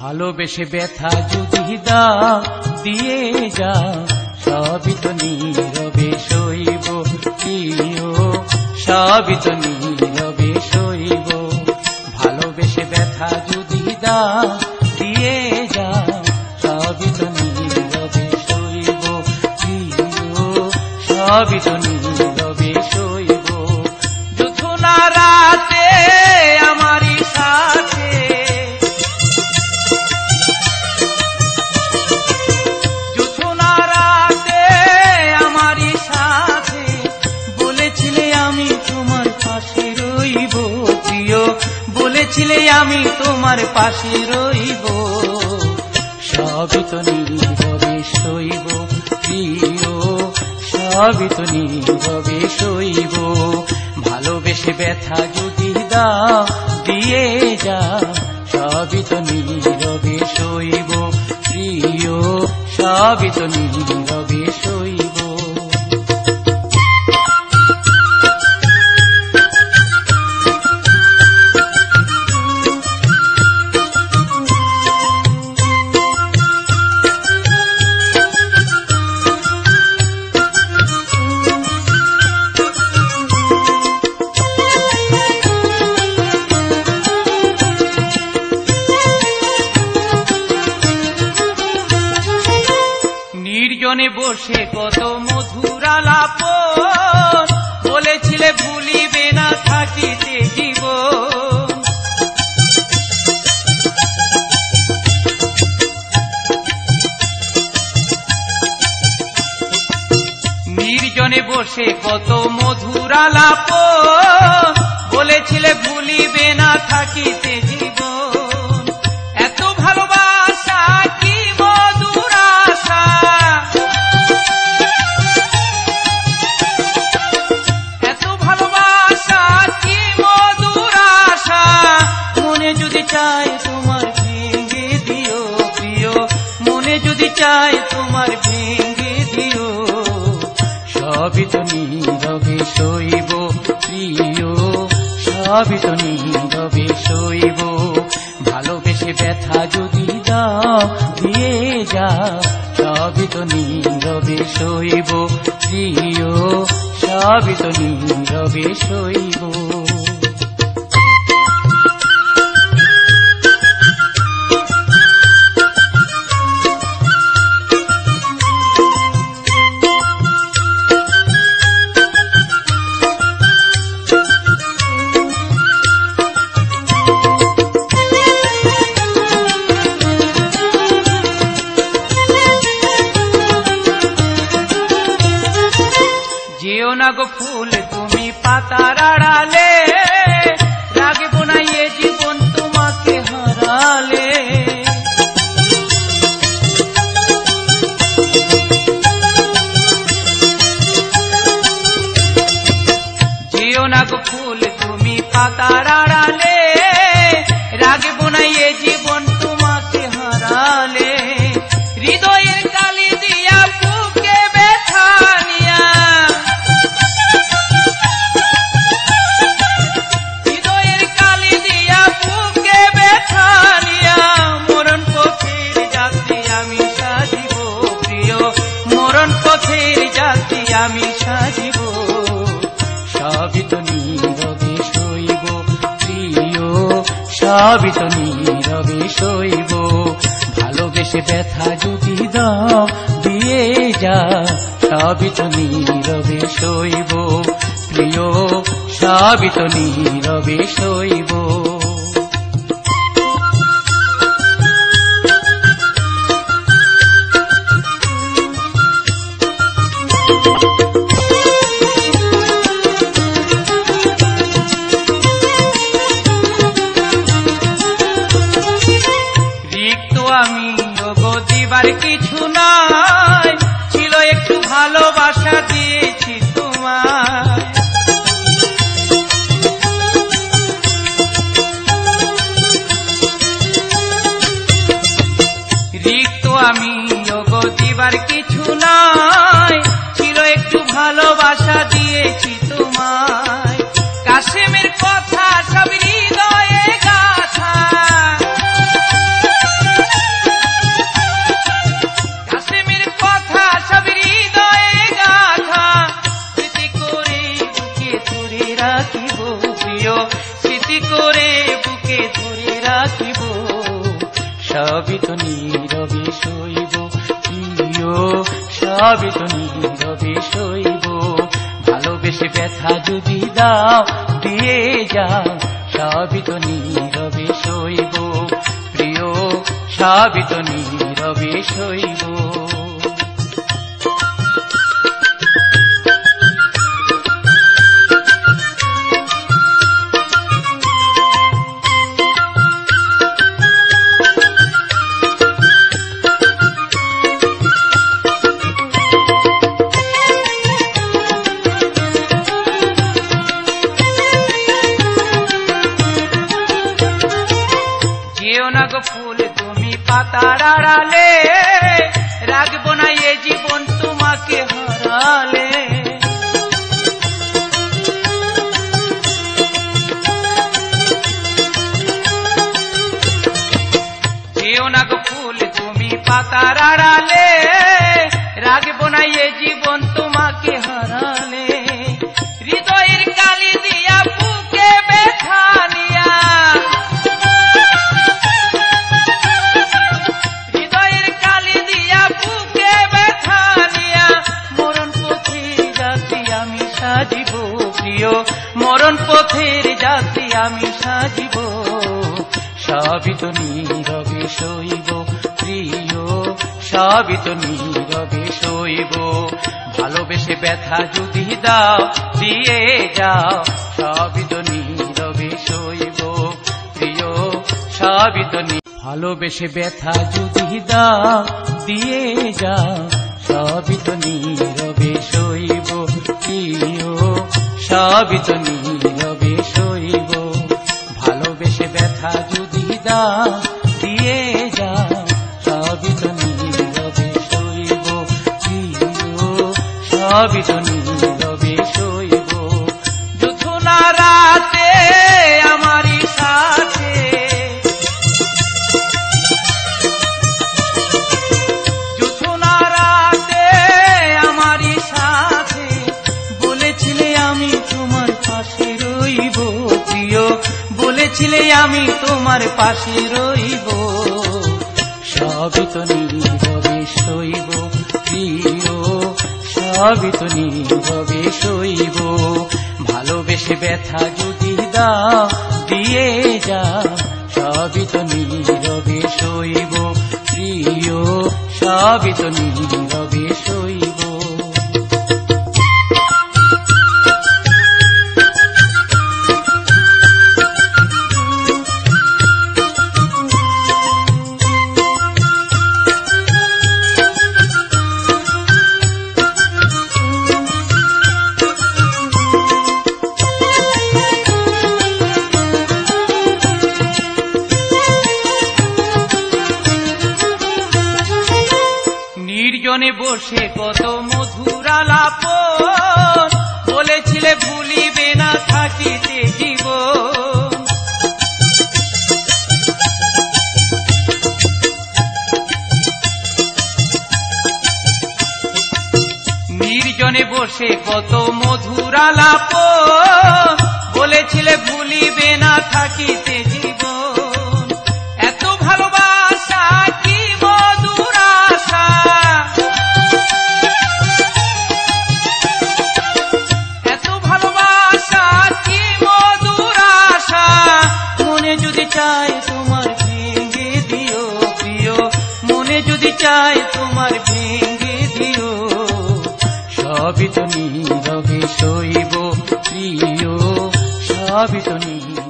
ভালোবেসে ব্যথা যদি দাও দিয়ে যাও, সবই তো নীরবে সইব প্রিয়, সবই তো নীরবে সইব। ভালোবেসে ব্যথা যদি দাও দিয়ে যাও, সবই তো নীরবে সইব প্রিয়, সবই তো নীরবে সইব। যুথনা রাতে আমারই সাথে, যুথনা রাতে আমারই সাথে, বলেছিলে আমি তোমার পাশে রইব প্রিয়, বলেছিলে আমি তোমার পাশে রইব। সবই তো নীরবে সইব প্রিয়, সবই তো নীরবে সইব। ভালোবেসে ব্যথা যদি দাও দিয়ে যাও, সবই তো নীরবে সইব প্রিয়, সবই তো নীরবে সইব। নির্জনে বসে কত মধুর আলাপন, বলেছিলে ভুলিবে না থাকিতে জীবন। নির্জনে বসে কত মধুর আলাপন, বলেছিলে ভুলিবে না থাকিতে জীবন। এত ভালোবাসা কি মধুর আশা, এত ভালোবাসা কি মধুর আশা, মনে যদি চায় তোমার ভেঙে দিও প্রিয়, মনে যদি চায় তোমার ভেঙে দিও। সবই তো নীরবে সইব প্রিয়, সবই তো নীরবে সইব। ভালোবেসে ব্যথা যদি দাও দিয়ে যাও, সবই তো নীরবে সইব প্রিয়, সবই তো নীরবে সইব। যেও না গো ফুল তুমি পাতার আড়ালে, রাখবো না এ জীবন তোমাকে হারালে। যেও না গো ফুল তুমি পাতার আড়ালে, রাখবো না এ জীবন তোমাকে হারালে। হৃদয়ের কালি দিয়া বুকে ব্যথা নিয়া, হৃদয়ের কালি দিয়া বুকে ব্যথা নিয়া, মরণ পথের যাত্রী আমি সাজিব প্রিয়, মরণ পথের যাত্রী আমি সাজিব। সবই তো নীরবে সইব প্রিয়, সবই তো নীরবে সইব। ভালোবেসে ব্যথা যদি দাও দিয়ে যাও, সবই তো নীরবে সইব প্রিয়, সবই তো নীরবে সইব। রিক্ত আমি দিবার কিছু নাই, ছিল একটু ভালোবাসা দিয়েছি তোমায়। রিক্ত আমি দিবার কিছু নাই, ছিল একটু ভালোবাসা দিয়েছি তোমায়। কাশেমের কথা সব হৃদয়ে গাথা, সবই তো নীরবে সইব প্রিয়, সবই তো নীরবে সইব। ভালোবেসে ব্যথা যদি দাও দিয়ে যাও, সবই তো নীরবে সইব প্রিয়, সবই তো নীরবে সইব। যেও না গো ফুল তুমি পাতার আড়ালে, রাখবো না এ জীবন তোমাকে হারালে। যেও না গো ফুল তুমি পাতার আড়ালে, রাখবো না এ জীবন তোমাকে হারালে। হৃদয়ের কালি দিয়া বুকে ব্যথা নিয়া, হৃদয়ের কালি দিয়া বুকে ব্যথা নিয়া, মরণ পথের যাত্রী আমি সাজিব প্রিয়, মরণ পথের যাত্রী আমি সাজিব। সবই তো নীরবে সইব প্রিয়, সবই তো নীরবে সইব। ভালোবেসে ব্যথা যদি দাও দিয়ে যাও, সবই তো নীরবে সইব প্রিয়, সবই তো ভালোবেসে ব্যথা যদি দাও দিয়ে যাও, সবই তো নীরবে সইব প্রিয়, সবই তো নীরবে সইব। ভালোবেসে ব্যথা যদি দাও দিয়ে যাও, সবই তো নীরবে সইব প্রিয়, সবই তো নীরবে সইব। যুথনা রাতে আমারই সাথে, যুথনা রাতে আমারই সাথে, বলেছিলে আমি তোমার পাশে রইব প্রিয়, বলেছিলে আমি তোমার পাশে রইব। সবই তো নীরবে সইব প্রিয়, সবই তো নীরবে সইব। ভালোবেসে ব্যথা যদি দাও দিয়ে যাও, সবই তো নীরবে সইব প্রিয়, সবই তো নীরবে সইব। নির্জনে বসে কত মধুর আলাপন, বলেছিলে ভুলিবে না থাকিতে জীবন। নির্জনে বসে কত মধুর আলাপন, বলেছিলে ভুলিবে না থাকিতে জীবন। এত ভালোবাসা কি মধুর আশা, এত ভালোবাসা কি মধুর আশা, মনে যদি চায় তোমার ভেঙে দিও প্রিয়, মনে যদি চায় তোমার ভেঙে দিও। সবই তো নীরবে সইব প্রিয়, সবই তো নীরবে